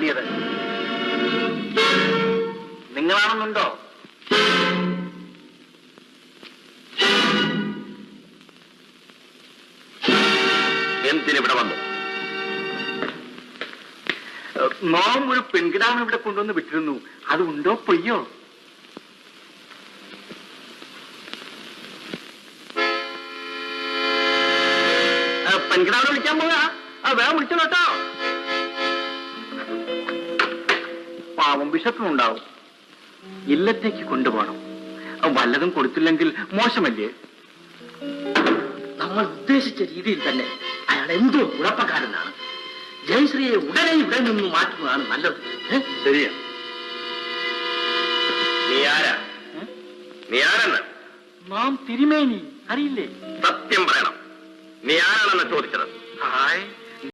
തള്ളിയത്? നിങ്ങളാണെന്നുണ്ടോ? എന്തിനിവിടെ വന്നു? നോം ഒരു പെൺകിടാവിനെ ഇവിടെ കൊണ്ടുവന്ന് വിട്ടിരുന്നു. അത് ഉണ്ടോ പൊയ്യോ? പെൺകിടാവിനെ വിളിക്കാൻ പോകാ. വേഗം വിളിച്ചു കേട്ടോ. പാവം ബിഷപ്പിനുണ്ടാവും. ഇല്ലത്തേക്ക് കൊണ്ടുപോകണം. വല്ലതും കൊടുത്തില്ലെങ്കിൽ മോശമല്ലേ? നമ്മൾ ഉദ്ദേശിച്ച രീതിയിൽ തന്നെ അയാൾ എന്തോ കുഴപ്പക്കാരനാണ്. ജയശ്രീയെ ഉടനെ ഇവിടെ നിന്ന് മാറ്റുന്നതാണ് നല്ലത്. ശരിയാ. നീ ആരാ? നീ ആരെന്ന്? നാം തിരുമേനി അറിയില്ലേ? സത്യം പറയണം. നീ ആരാണെന്ന് ചോദിച്ചത്? ഹായ്,